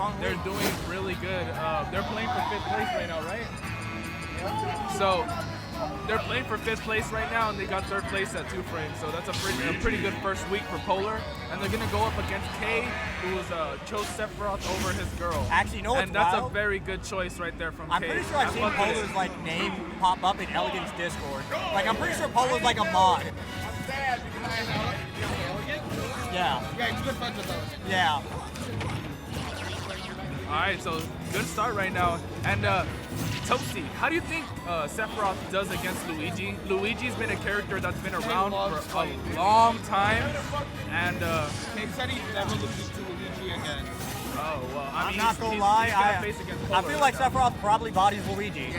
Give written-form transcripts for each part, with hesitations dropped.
strong they're doing really good. They're playing for 5th place right now, right? So they're playing for 5th place right now, and they got 3rd place at 2 frames. So that's a pretty good first week for Polar. And they're gonna go up against Kei, who chose Sephiroth over his girl. Actually, you know what's And that's wild? a very good choice right there from I'm Kei. pretty sure I've seen Polar's like name pop up in Elegant's Discord. Like I'm pretty sure Polar's like a mod. I'm sad because I know. Yeah. Yeah, he's good friends with those. Yeah. All right, so good start right now. And Toasty, how do you think Sephiroth does against Luigi? Luigi's been a character that's been around for a long time, and They said he's never loses to Luigi again. oh well, I mean, I'm not gonna he's lie. gonna face against I Polar feel like right now. Sephiroth probably bodies Luigi. We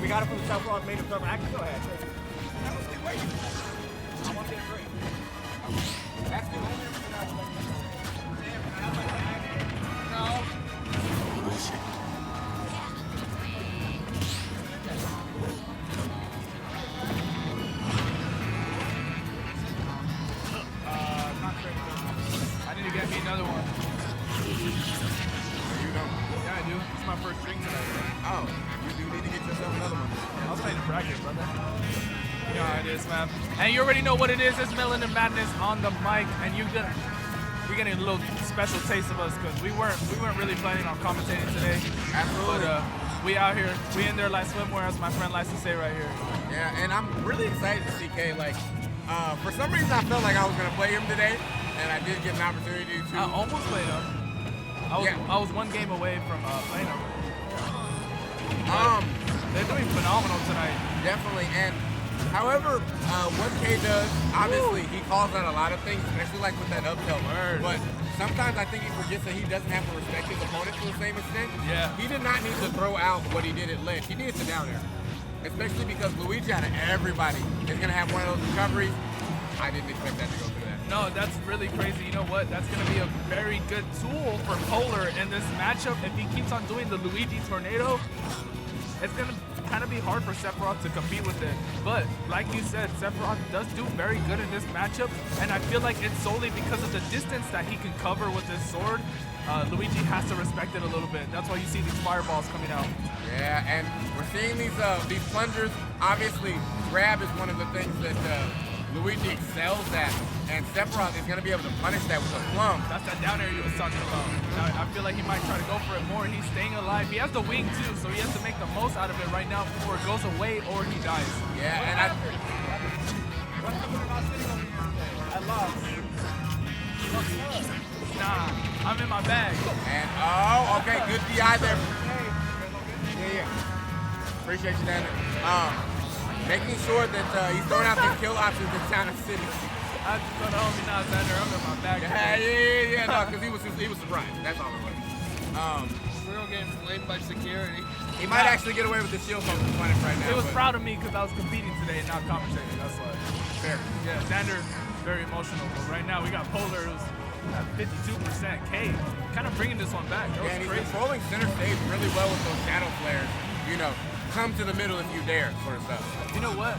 got it from the Sephiroth made him server. Actually, go ahead. I want to get great. That's the only reason I expect no. I need to get me another one. You don't. Yeah, I do. It's my first drink tonight. Oh, you do need to get yourself another one. I was playing to practice, brother. You know how it is, man. And you already know what it is. It's Melon and Madness on the mic, and you're getting a little special taste of us because we weren't really planning on commentating today. Absolutely. But we out here, we in there like swimwear, as my friend likes to say right here. Yeah, and I'm really excited to see Kei. Like, for some reason I felt like I was gonna play him today, and I did get an opportunity to. I almost played him. I was one game away from playing him. They're doing phenomenal tonight. Definitely, and however, what Kei does, obviously he calls out a lot of things, especially like with that up tilt. But sometimes I think he forgets that he doesn't have to respect his opponent to the same extent. Yeah. He did not need to throw out what he did at ledge. He needed to down air. Especially because Luigi out of everybody is gonna have one of those recoveries. I didn't expect that to go through that. No, that's really crazy. You know what? That's going to be a very good tool for Polar in this matchup. If he keeps on doing the Luigi Tornado, it's going to kind of be hard for Sephiroth to compete with it. But like you said, Sephiroth does do very good in this matchup, and I feel like it's solely because of the distance that he can cover with his sword. Luigi has to respect it a little bit. That's why you see these fireballs coming out. Yeah, and we're seeing these plungers. Obviously, grab is one of the things that Luigi excels at, and Sephiroth is going to be able to punish that with a plum. That's that down air you was talking about. Now, I feel like he might try to go for it more. He's staying alive. He has the wing too, so he has to make the most out of it right now before it goes away or he dies. Yeah, and I lost. Nah, I'm in my bag. And oh, okay, good DI there. Yeah. Appreciate you, Danny. Making sure that he's throwing out these kill options in Town and City. I just told the homie, nah, Xander, I'm in my bag. Yeah, no, because he was surprised. That's all it was. Real getting blamed by security. He might actually get away with the shield focus punish right now. He was proud of me because I was competing today and not commentating. That's why. Fair. Yeah, Xander, very emotional. But right now we got Polar who's at 52%. Kei kind of bringing this one back. That was Yeah, and he's crazy. controlling center stage really well with those shadow flares. You know, come to the middle if you dare, sort of stuff. You know what?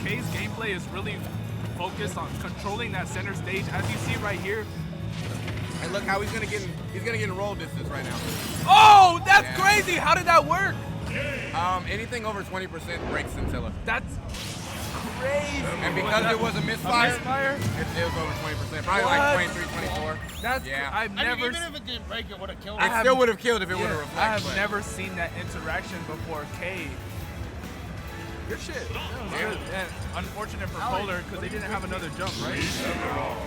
Kei's gameplay is really focused on controlling that center stage, as you see right here. And look how he's gonna get in roll distance right now. Oh, that's crazy! How did that work? Anything over 20% breaks Scintilla. That's crazy. And because it was a misfire, it was over 20%. Probably like 23, 24. That's I've never. Even if it didn't break, it would have killed It him. still would have killed if it would have reflected. I have never seen that interaction before. Kei. Good shit. And unfortunate for Polar because they didn't have another jump, right?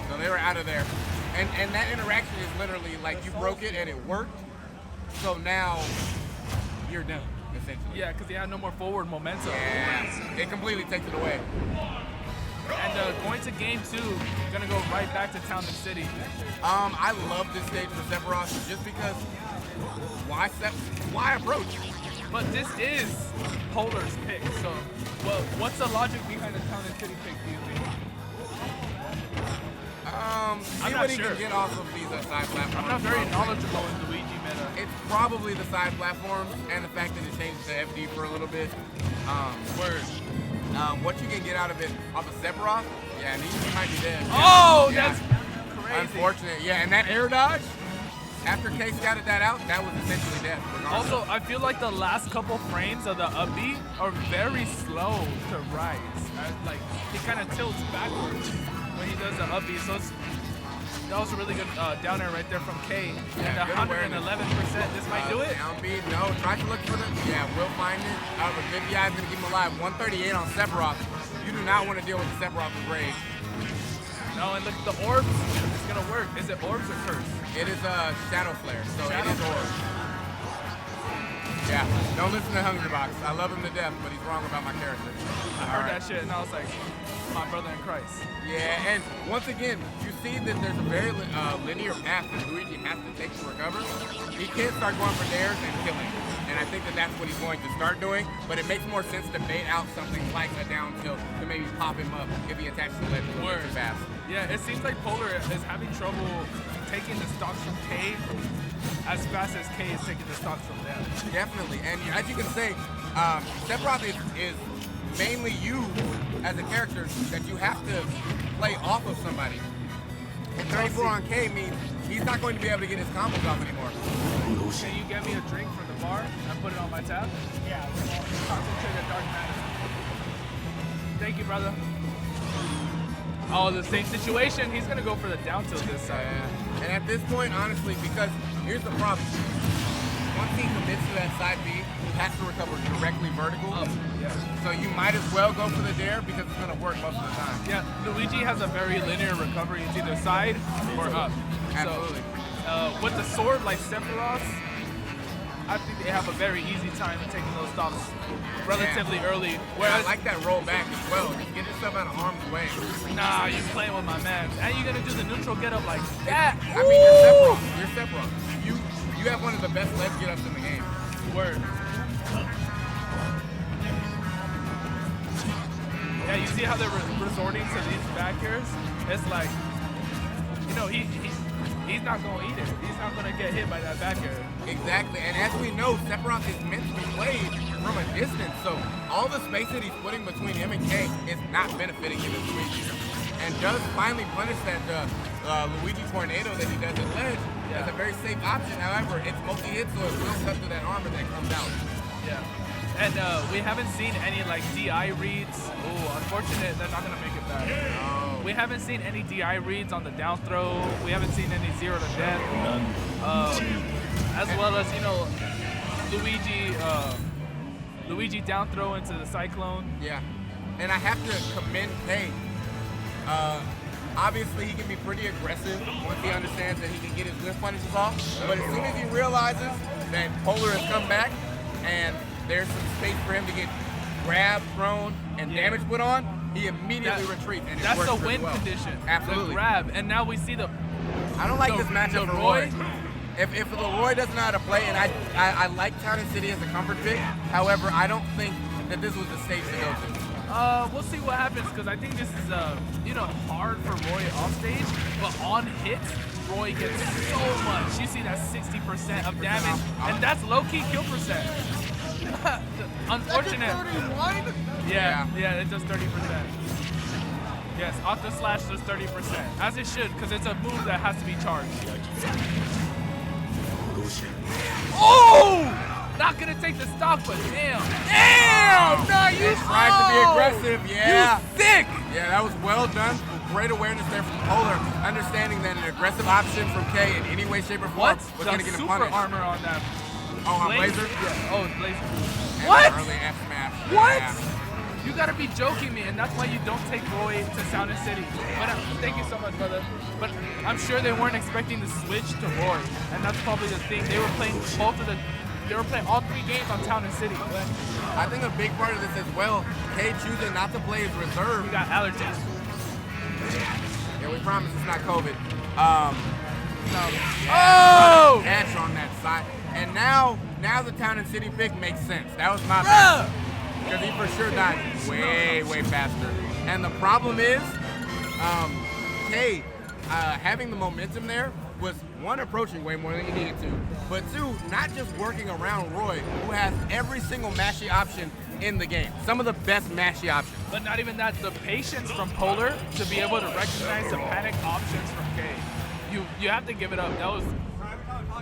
So they were out of there. And that interaction is literally like you broke it and it worked. So now you're done, essentially. Yeah, because they had no more forward momentum. Yeah, it completely takes it away. And going to game 2, gonna go right back to Town and City. I love this stage for Sephiroth just because why approach? But this is Polar's pick. So, what's the logic behind the Town and City pick? Do you think? See what he can get off of these side platforms. I'm not very knowledgeable in Luigi meta. It's probably the side platforms and the fact that it changed to FD for a little bit. What you can get out of it off of Sephiroth, yeah, and he might be dead. Oh, yeah. that's crazy. Unfortunate, yeah, and that air dodge, after Kei scouted that out, that was essentially death. regardless. Also, I feel like the last couple frames of the up B are very slow to rise. Like, he kind of tilts backwards when he does the up B. So that was a really good down air right there from Kei. And 111%, this might do it? Down B, no. Try to look for them. Yeah, we'll find it. However, Viviai's going to keep him alive. 138 on Sephiroth. You do not want to deal with the Sephiroth with rage. No, and look at the orbs. It's going to work. Is it orbs or curse? It is a Shadow Flare, so Shadow it is orbs. Yeah, don't listen to Hungry Box. I love him to death, but he's wrong about my character. I heard that shit and I was like, my brother in Christ. Yeah, and once again, you see that there's a very linear path that Luigi has to take to recover. He can't start going for dares and killing. And I think that that's what he's going to start doing, but it makes more sense to bait out something like a down tilt to maybe pop him up if he attaches the ledge a little bit too fast. Yeah, it seems like Polar is having trouble taking the stocks from Kei as fast as Kei is taking the stocks from them. Definitely, and as you can say, Sephiroth is mainly you as a character that you have to play off of somebody. And 34 on Kei means he's not going to be able to get his combos off anymore. Can you get me a drink from the bar and put it on my tab? Yeah. Concentrated dark matter. Thank you, brother. Oh, the same situation. He's gonna go for the down tilt this time. Yeah. And at this point, honestly, because here's the problem. Once he commits to that side B, he has to recover directly vertical. Yeah. So you might as well go for the dare because it's gonna work most of the time. Yeah, Luigi has a very linear recovery. It's either side or up. Absolutely. So, with the sword like Sephiroth, I think they have a very easy time in taking those stocks relatively early. Whereas, I like that roll back as well. Just get yourself out of harm's way. nah, you're playing with my man. And you're gonna do the neutral get up like that. I mean, you're Sephiroth. You're Sephiroth. You have one of the best ledge get ups in the game. Word. Yeah, you see how they're resorting to these back airs? It's like, you know, he's not gonna eat it. He's not gonna get hit by that back air. Exactly, and as we know, Sephiroth is meant to be played from a distance, so all the space that he's putting between him and Kei is not benefiting him as Luigi. And does finally punish that Luigi tornado that he does at ledge as a very safe option. However, it's multi-hit, so it will cut through that armor that comes out. Yeah. And we haven't seen any like DI reads. Oh, unfortunate, they're not gonna make it back. No. We haven't seen any DI reads on the down throw. We haven't seen any 0 to death. As well as, you know, Luigi down throw into the Cyclone. Yeah, and I have to commend Kei. Obviously, he can be pretty aggressive once he understands that he can get his whiff punishes off. But as soon as he realizes that Polar has come back and there's some space for him to get grabbed, thrown, and damage put on, he immediately retreats. And That's the works win really well. condition. Absolutely. The grab. And now we see the... I don't like this matchup for Roy. If Leroy doesn't know how to play, and I like Town and City as a comfort pick, however, I don't think that this was the stage to go to. We'll see what happens, because I think this is, you know, hard for Roy off stage, but on hits, Roy gets so much. You see that 60% of damage, and that's low-key kill percent. Unfortunate. 31? Yeah, it does 30%. Yes, off the slash does 30%, as it should, because it's a move that has to be charged. Oh! Not gonna take the stock, but damn. Damn! No, you Tries to be aggressive, yeah. You sick! Yeah, that was well done. Great awareness there from Polar, understanding that an aggressive option from Kei in any way, shape, or form was going to get him super punished. armor on that. Oh, on Blazer? Yeah. Oh, Blazer. And What? Early F smash. What? Yeah. You gotta be joking me, and that's why you don't take Roy to Sound and City. But thank you so much, brother. But I'm sure they weren't expecting to switch to Roy, and that's probably the thing. They were playing they were playing all 3 games on Town and City. But I think a big part of this as well, Kei choosing not to play his reserve. we got allergies. Yeah, we promise it's not COVID. Oh! Catch on that side. And now the Town and City pick makes sense. That was my bad. Because he for sure died way faster. And the problem is, Kei, having the momentum there was, 1, approaching way more than he needed to, but 2, not just working around Roy, who has every single mashy option in the game. Some of the best mashy options. But not even that, the patience from Polar to be able to recognize the panic options from Kei. You have to give it up. That was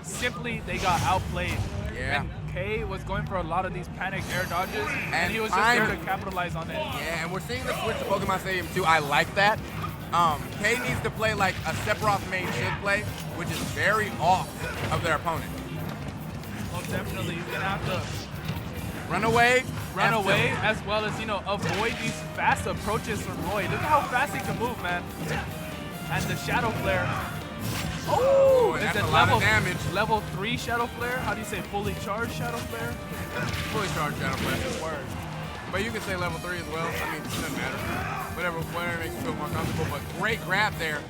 simply they got outplayed. Yeah. And Kei was going for a lot of these panic air dodges, and he was just there to capitalize on it. Yeah, and we're seeing the switch to Pokemon Stadium too. I like that. Kei needs to play like a Sephiroth main should play, which is very off of their opponent. Well, definitely, he's gonna have to Run away, as well as, you know, avoid these fast approaches from Roy. Look at how fast he can move, man. And the Shadow Flare. Oh, and is that's it a lot of damage. level 3 Shadow Flare? How do you say fully charged Shadow Flare? Fully charged Shadow Flare. Word. But you can say level 3 as well. I mean, it doesn't matter. Whatever makes you feel more comfortable. But great grab there,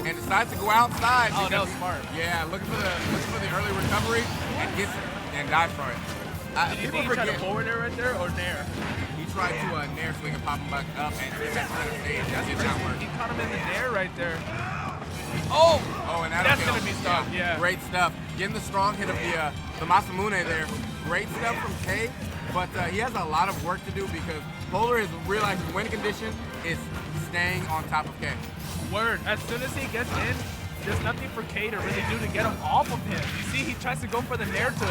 and decides to go outside. Oh, that was because smart. Yeah, looking for the early recovery and gets and dives for it. Did you think he tried to forward air right there or nair? He tried to nair swing and pop him back up, and that's center stage. That did not work. He caught him in the nair right there. Oh, and that's gonna be stuff. Yeah. Great stuff. Getting the strong hit of the Masamune there. Great stuff from Kei, but he has a lot of work to do because Polar has realized his win condition is staying on top of Kei. Word. As soon as he gets in, there's nothing for Kei to really do to get him off of him. You see, he tries to go for the nair to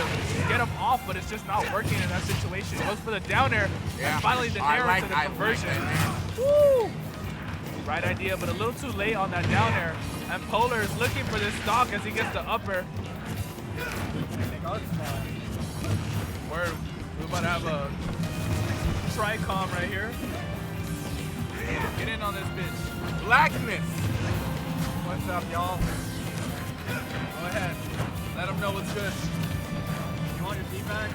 get him off, but it's just not working in that situation. He goes for the down air, and finally the nair into the conversion. Woo! Right idea, but a little too late on that down air. And Polar is looking for this stock as he gets the upper. Word. We're about to have a Tricom right here. Get in on this bitch. Blackness. What's up, y'all? Go ahead. Let them know what's good. You want your feedback?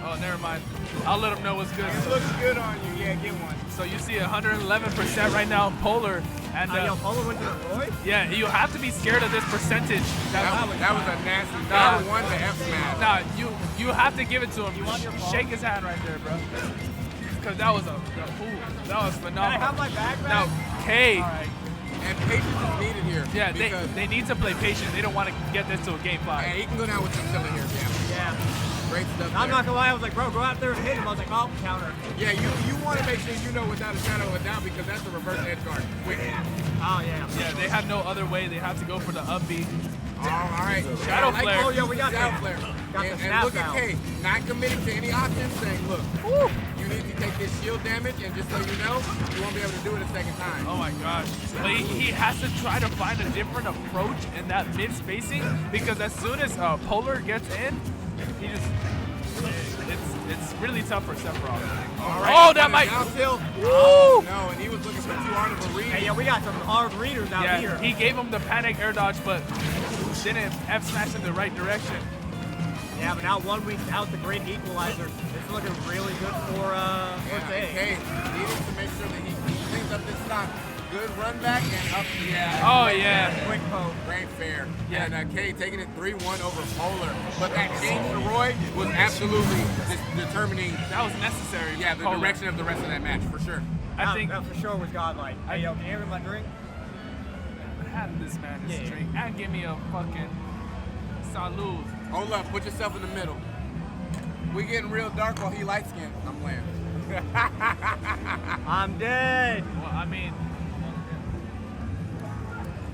Oh, never mind. I'll let them know what's good. It looks good on you. Yeah, get one. So you see 111% right now in Polar. And Polar went to the Roy? yeah, you have to be scared of this percentage. That was a nasty. Nah. That won the F smash. Nah, you have to give it to him. You want your ball? Shake his hand right there, bro. Because that was that was phenomenal. Can I have my bag back? Now, Kei. All right. And patience is needed here. Yeah, because they need to play patient. They don't want to get this to a game 5. and he can go down with some killing here, Yeah. Great stuff. I'm there. not gonna lie, I was like, bro, go out there and hit him. I was like, oh, counter. Yeah, you want to make sure you know without a shadow of a doubt because that's the reverse edge guard. Quick. Oh, yeah. Yeah, they have no other way. They have to go for the up B. All right. Shadow Flare. Oh, yeah, we got Shadow that. Flare. Got the And snap look out. at Kei, not committing to any options, saying, look, you need to take this shield damage, and just so you know, you won't be able to do it a second time. Oh my gosh. But he has to try to find a different approach in that mid spacing because as soon as Polar gets in, he just it's really tough for Sephiroth. All right. Oh, that might. Down tilt. Woo! No, and he was looking for too hard of a read. Hey, yeah, we got some hard readers out Yeah, here. he gave him the panic air dodge, but didn't F smash in the right direction. Yeah, but now 1 week out, the great equalizer. It's looking really good for Kei. Kei needed to make sure that he cleans up this stock. Good run back and up. Yeah. Oh yeah. Quick poke. Great fair. Yeah. And Kei taking it 3-1 over Polar. But that change to Roy was absolutely determining. That was necessary. Yeah, the Polar. direction of the rest of that match for sure. I think that for sure was godlike. Hey, yo, can you have my drink? have this man his Yeah. drink and give me a fucking salud. Hold up, put yourself in the middle. We getting real dark while he light skinned. I'm playing. I'm dead. Well, I mean,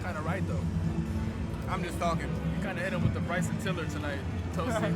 kind of right though. I'm just talking. You kind of hit him with the Bryson Tiller tonight, Toasty.